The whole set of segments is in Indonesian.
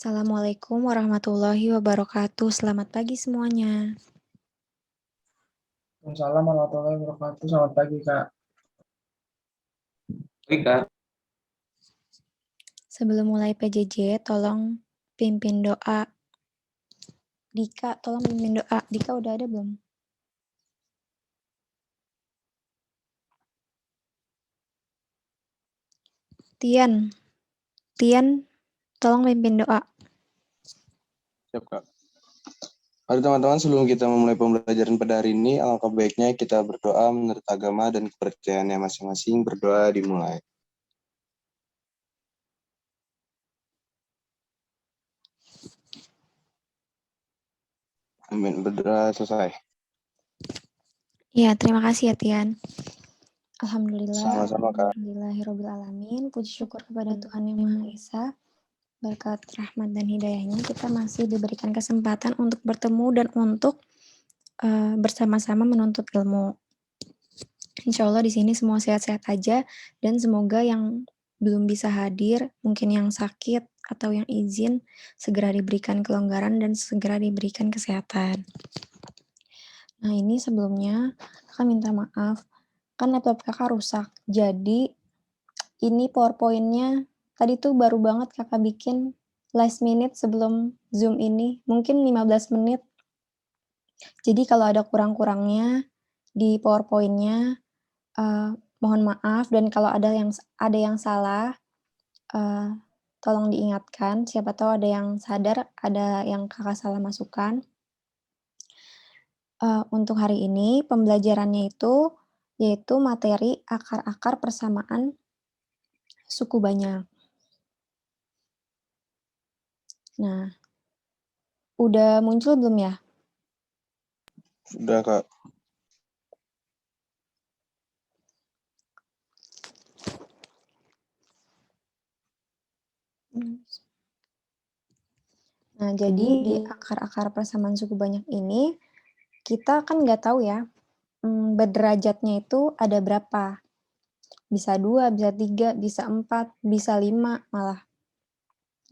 Assalamualaikum warahmatullahi wabarakatuh. Selamat pagi semuanya. Waalaikumsalam warahmatullahi wabarakatuh. Selamat pagi, Kak. Baik, Kak. Sebelum mulai PJJ, tolong pimpin doa. Dika, tolong pimpin doa. Dika udah ada belum? Tian, tolong pimpin doa. Siap, Kak. Mari teman-teman, sebelum kita memulai pembelajaran pada hari ini, alangkah baiknya kita berdoa menurut agama dan kepercayaannya masing-masing. Berdoa dimulai. Amin. Berdoa selesai. Ya, terima kasih ya Tian. Alhamdulillah. Sama-sama, Kak. Alhamdulillahirrahmanirrahim. Puji syukur kepada Tuhan Yang Maha Esa. Berkat rahmat dan hidayahnya, kita masih diberikan kesempatan untuk bertemu dan untuk bersama-sama menuntut ilmu. Insya Allah di sini semua sehat-sehat aja, dan semoga yang belum bisa hadir, mungkin yang sakit atau yang izin, segera diberikan kelonggaran dan segera diberikan kesehatan. Nah ini sebelumnya kakak minta maaf, kan laptop kakak rusak, jadi ini PowerPoint-nya tadi tuh baru banget kakak bikin last minute sebelum Zoom ini, mungkin 15 menit. Jadi kalau ada kurang-kurangnya di PowerPoint-nya, mohon maaf, dan kalau ada yang salah, tolong diingatkan, siapa tahu ada yang sadar, ada yang kakak salah masukkan. Untuk hari ini pembelajarannya itu yaitu materi akar-akar persamaan suku banyak. Nah, udah muncul belum ya? Sudah, Kak. Nah, jadi di akar-akar persamaan suku banyak ini, kita kan nggak tahu ya, berderajatnya itu ada berapa. Bisa 2, bisa 3, bisa 4, bisa 5 malah.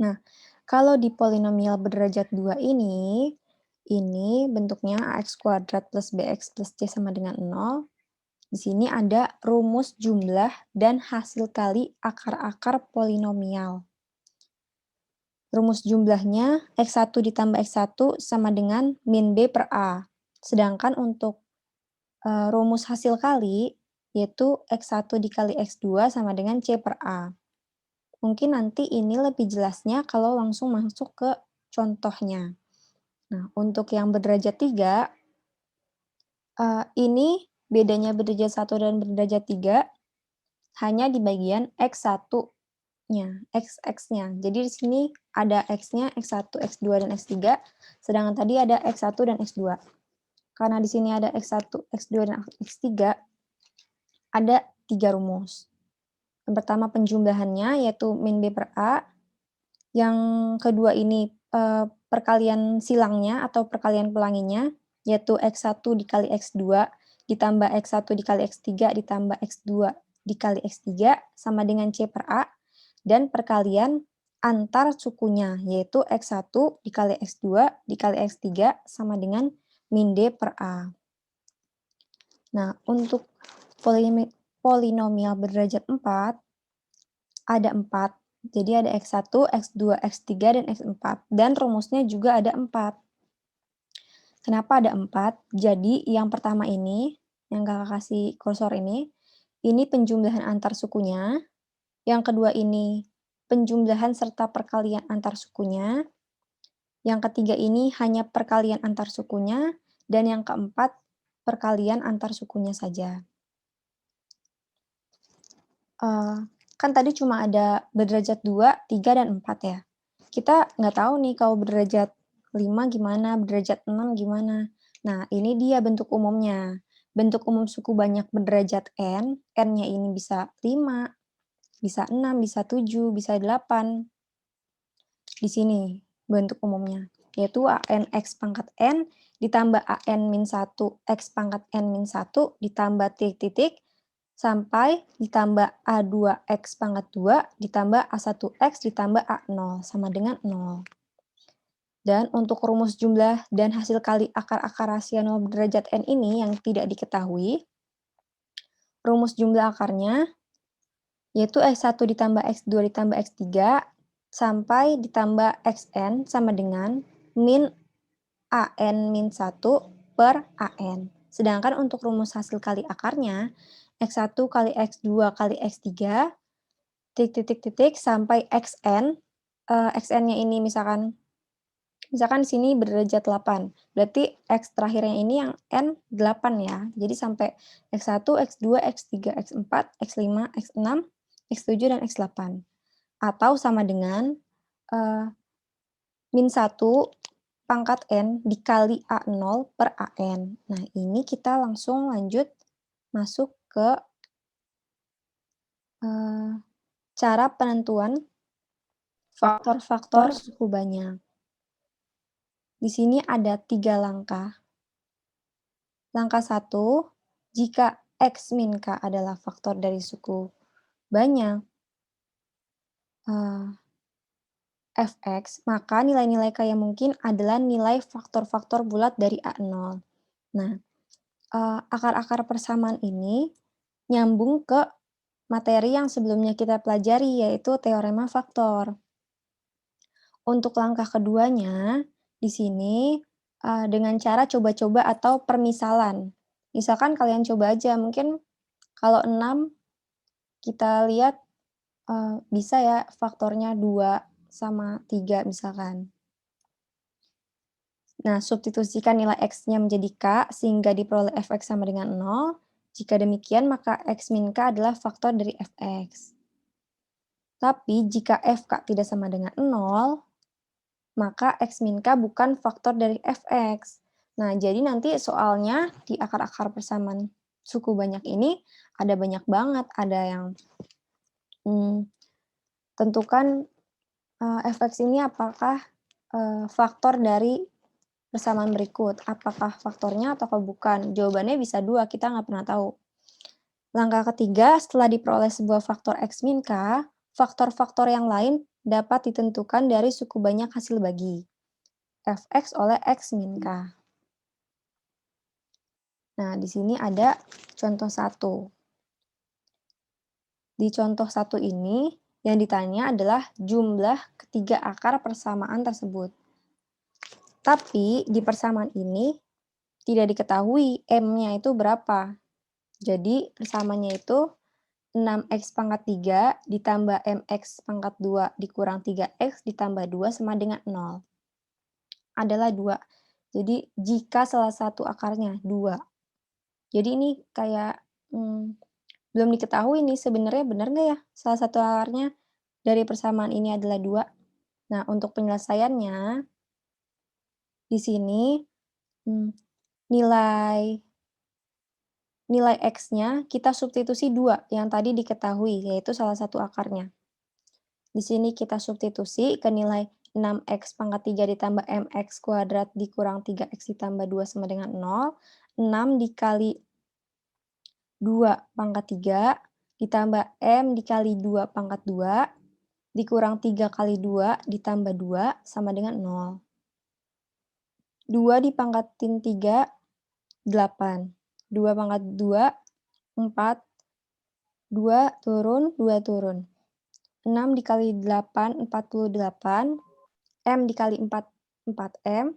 Nah, kalau di polinomial berderajat 2 ini bentuknya ax kuadrat plus bx plus c sama dengan 0. Di sini ada rumus jumlah dan hasil kali akar-akar polinomial. Rumus jumlahnya x1 ditambah x1 sama dengan min b per a. Sedangkan untuk rumus hasil kali, yaitu x1 dikali x2 sama dengan c per a. Mungkin nanti ini lebih jelasnya kalau langsung masuk ke contohnya. Nah, untuk yang berderajat 3, ini bedanya berderajat 1 dan berderajat 3 hanya di bagian x1-nya, x-nya. Jadi di sini ada x-nya, x1, x2, dan x3, sedangkan tadi ada x1 dan x2. Karena di sini ada x1, x2, dan x3, ada 3 rumus. Yang pertama penjumlahannya, yaitu min b per a. Yang kedua ini perkalian silangnya atau perkalian pelanginya, yaitu x1 dikali x2 ditambah x1 dikali x3 ditambah x2 dikali x3 sama dengan c per a, dan perkalian antar sukunya, yaitu x1 dikali x2 dikali x3 sama dengan min d per a. Nah, untuk polinomial berderajat 4, ada 4. Jadi ada x1, x2, x3, dan x4. Dan rumusnya juga ada 4. Kenapa ada 4? Jadi yang pertama ini, yang kakak kasih kursor ini penjumlahan antar sukunya. Yang kedua ini penjumlahan serta perkalian antar sukunya. Yang ketiga ini hanya perkalian antar sukunya. Dan yang keempat perkalian antar sukunya saja. Kan tadi cuma ada berderajat 2, 3, dan 4 ya. Kita nggak tahu nih kalau berderajat 5 gimana, berderajat 6 gimana. Nah, ini dia bentuk umumnya. Bentuk umum suku banyak berderajat n, n-nya ini bisa 5, bisa 6, bisa 7, bisa 8. Di sini bentuk umumnya, yaitu an x pangkat n ditambah an min 1 x pangkat n min 1 ditambah titik-titik sampai ditambah A2X pangkat 2 ditambah A1X ditambah A0 sama dengan 0. Dan untuk rumus jumlah dan hasil kali akar-akar rahasia 0 derajat N ini yang tidak diketahui, rumus jumlah akarnya yaitu X1 ditambah X2 ditambah X3 sampai ditambah Xn sama dengan min AN min 1 per AN. Sedangkan untuk rumus hasil kali akarnya, X1 kali X2 kali X3, titik-titik sampai Xn, Xn-nya ini misalkan di sini berderajat 8, berarti X terakhirnya ini yang N 8 ya. Jadi sampai X1, X2, X3, X4, X5, X6, X7, dan X8. Atau sama dengan min 1 pangkat N dikali A0 per AN. Nah, ini kita langsung lanjut masuk ke cara penentuan faktor-faktor suku banyak. Di sini ada 3 langkah. Langkah 1, jika X min K adalah faktor dari suku banyak Fx, maka nilai-nilai K yang mungkin adalah nilai faktor-faktor bulat dari A0. Nah, akar-akar persamaan ini nyambung ke materi yang sebelumnya kita pelajari, yaitu teorema faktor. Untuk langkah keduanya, di sini dengan cara coba-coba atau permisalan. Misalkan kalian coba aja, mungkin kalau 6 kita lihat bisa ya faktornya 2 sama 3 misalkan. Nah, substitusikan nilai X-nya menjadi K sehingga diperoleh Fx sama dengan 0. Jika demikian, maka X min K adalah faktor dari Fx. Tapi jika Fk tidak sama dengan 0, maka X min K bukan faktor dari Fx. Nah, jadi nanti soalnya di akar-akar persamaan suku banyak ini ada banyak banget. Ada yang tentukan Fx ini apakah faktor dari persamaan berikut. Apakah faktornya atau bukan? Jawabannya bisa 2, kita nggak pernah tahu. Langkah ketiga, setelah diperoleh sebuah faktor X min K, faktor-faktor yang lain dapat ditentukan dari suku banyak hasil bagi. Fx oleh X min K. Nah, di sini ada contoh 1. Di contoh 1 ini, yang ditanya adalah jumlah ketiga akar persamaan tersebut. Tapi di persamaan ini tidak diketahui M-nya itu berapa. Jadi persamaannya itu 6x pangkat 3 ditambah mx pangkat 2 dikurang 3x ditambah 2 sama dengan 0. Adalah 2. Jadi jika salah satu akarnya 2. Jadi ini kayak belum diketahui nih sebenarnya benar nggak ya salah satu akarnya dari persamaan ini adalah 2. Nah, untuk penyelesaiannya di sini nilai X-nya kita substitusi 2 yang tadi diketahui, yaitu salah satu akarnya. Di sini kita substitusi ke nilai 6x pangkat 3 ditambah mx kuadrat dikurang 3x ditambah 2 sama dengan 0. 6 dikali 2 pangkat 3 ditambah m dikali 2 pangkat 2 dikurang 3 kali 2 ditambah 2 sama dengan 0. 2 dipangkatin 3, 8. 2 pangkat 2, 4. 2 turun, 2 turun. 6 dikali 8, 48. M dikali 4, 4M.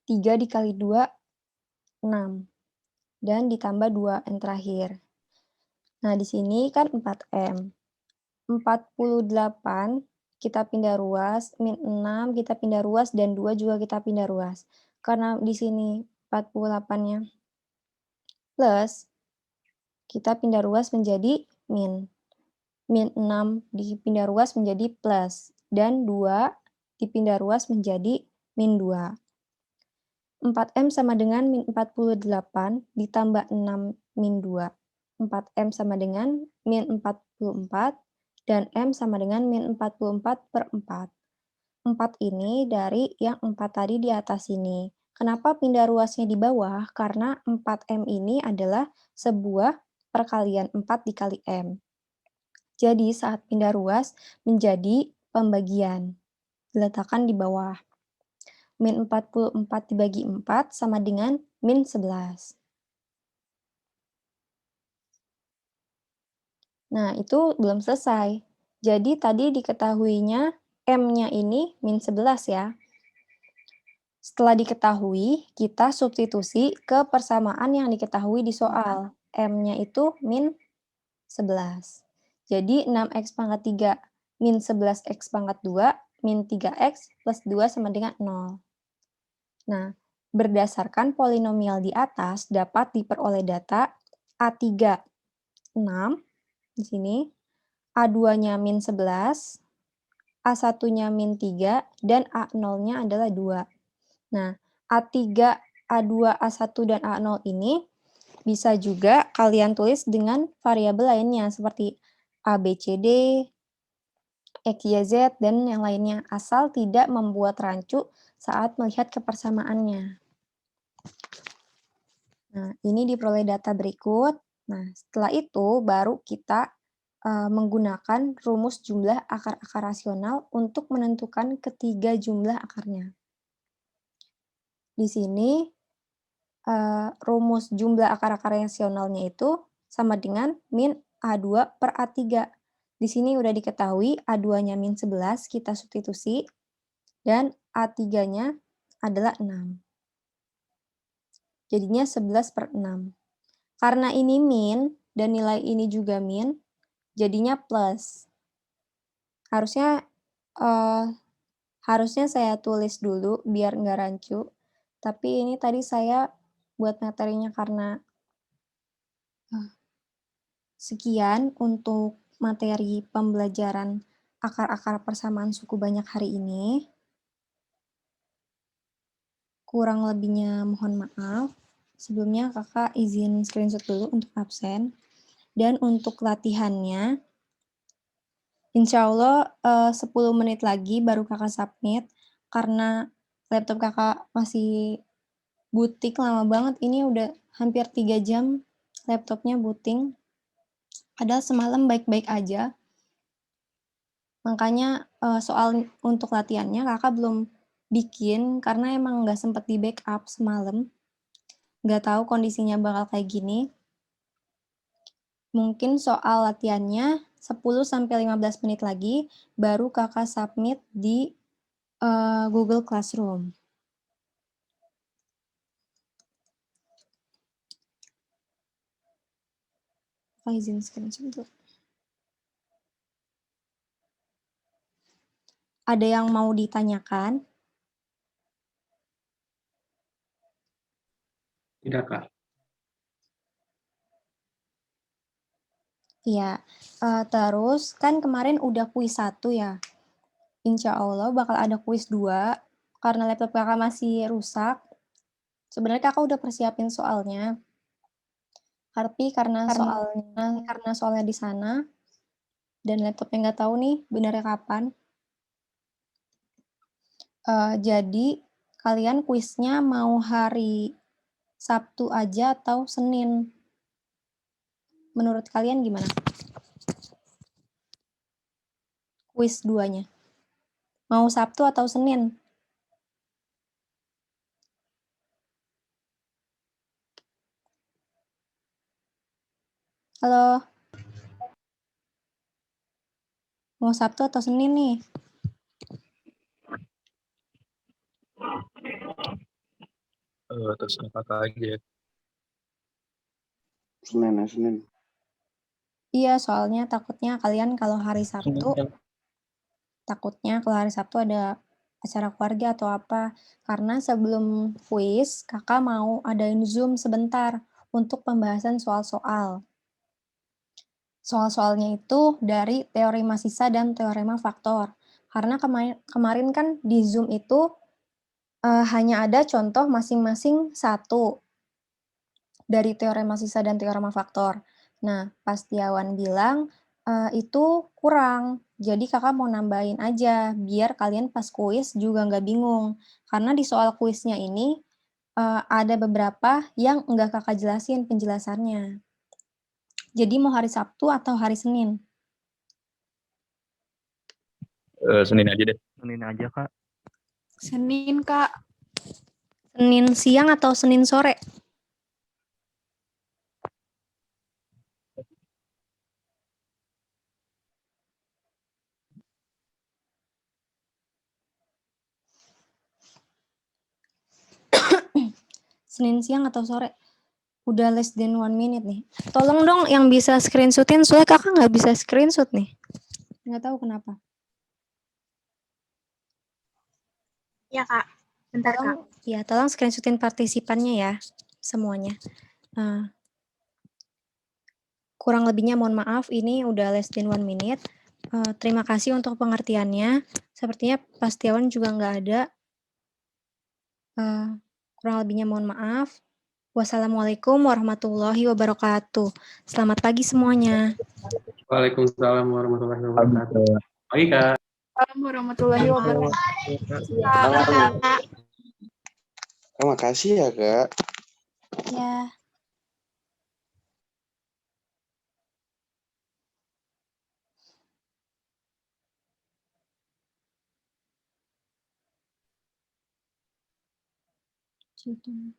3 dikali 2, 6. Dan ditambah 2 yang terakhir. Nah, di sini kan 4M. 48 kita pindah ruas, min 6 kita pindah ruas, dan 2 juga kita pindah ruas. Karena di sini 48-nya plus, kita pindah ruas menjadi min. Min 6 dipindah ruas menjadi plus, dan 2 dipindah ruas menjadi min 2. 4M sama dengan min 48 ditambah 6 min 2. 4M sama dengan min 44, dan M sama dengan min 44 per 4. 4 ini dari yang 4 tadi di atas ini. Kenapa pindah ruasnya di bawah? Karena 4M ini adalah sebuah perkalian 4 dikali M. Jadi saat pindah ruas menjadi pembagian. Diletakkan di bawah. Min 44 dibagi 4 sama dengan min 11. Nah, itu belum selesai. Jadi tadi diketahuinya M-nya ini min 11 ya. Setelah diketahui, kita substitusi ke persamaan yang diketahui di soal. M-nya itu min 11. Jadi 6x pangkat 3 min 11x pangkat 2 min 3x plus 2 sama dengan 0. Nah, berdasarkan polinomial di atas dapat diperoleh data A3 6 di sini, A2-nya min 11, A1-nya min 3, dan A0-nya adalah 2. Nah, A3, A2, A1, dan A0 ini bisa juga kalian tulis dengan variabel lainnya seperti A, B, C, D, X, Y, Z, dan yang lainnya, asal tidak membuat rancu saat melihat kepersamaannya. Nah, ini diperoleh data berikut. Nah, setelah itu baru kita menggunakan rumus jumlah akar-akar rasional untuk menentukan ketiga jumlah akarnya. Di sini rumus jumlah akar-akar rasionalnya itu sama dengan min A2 per A3. Di sini udah diketahui A2-nya min 11, kita substitusi, dan A3-nya adalah 6. Jadinya 11 per 6. Karena ini min, dan nilai ini juga min, jadinya plus. Harusnya saya tulis dulu biar nggak rancu. Tapi ini tadi saya buat materinya karena sekian untuk materi pembelajaran akar-akar persamaan suku banyak hari ini. Kurang lebihnya mohon maaf. Sebelumnya kakak izin screenshot dulu untuk absen. Dan untuk latihannya, insya Allah 10 menit lagi baru kakak submit, karena laptop kakak masih booting lama banget, ini udah hampir 3 jam laptopnya booting, padahal semalam baik-baik aja. Makanya soal untuk latihannya kakak belum bikin, karena emang nggak sempat di backup semalam. Nggak tahu kondisinya bakal kayak gini. Mungkin soal latihannya 10-15 menit lagi baru kakak submit di Google Classroom. Kakak izin screenshot dulu. Ada yang mau ditanyakan? Tidak, Kak. Iya, terus kan kemarin udah kuis 1 ya. Insya Allah bakal ada kuis 2, karena laptop kakak masih rusak. Sebenarnya kakak udah persiapin soalnya, tapi karena soalnya di sana, dan laptopnya nggak tahu nih benarnya kapan. Jadi kalian kuisnya mau hari Sabtu aja atau Senin? Menurut kalian gimana? Kuis 2-nya. Mau Sabtu atau Senin? Halo? Mau Sabtu atau Senin nih? Terserah kakak aja. Senin. Iya, soalnya takutnya kalian kalau hari Sabtu, ada acara keluarga atau apa. Karena sebelum kuis, kakak mau adain Zoom sebentar untuk pembahasan soal-soal. Soal-soalnya itu dari teorema sisa dan teorema faktor. Karena kemarin kan di Zoom itu hanya ada contoh masing-masing satu dari teorema sisa dan teorema faktor. Nah, pas Tiawan bilang itu kurang, jadi kakak mau nambahin aja, biar kalian pas kuis juga nggak bingung. Karena di soal kuisnya ini ada beberapa yang nggak kakak jelasin penjelasannya. Jadi mau hari Sabtu atau hari Senin? Senin aja deh. Senin aja, Kak. Senin, Kak. Senin siang atau Senin sore? Senin siang atau sore? Udah less than 1 minute nih. Tolong dong yang bisa screenshotin, soalnya kakak nggak bisa screenshot nih. Nggak tahu kenapa. Ya, Kak. Bentar, Kak. Tolong screenshotin partisipannya ya, semuanya. Kurang lebihnya mohon maaf, ini udah less than 1 minute. Terima kasih untuk pengertiannya. Sepertinya Pastiawan juga nggak ada. Kurang lebihnya mohon maaf. Wassalamualaikum warahmatullahi wabarakatuh. Selamat pagi semuanya. Waalaikumsalam warahmatullahi wabarakatuh. Pagi, Kak. Assalamualaikum warahmatullahi wabarakatuh. Terima kasih ya, Kak. Ya. Situ.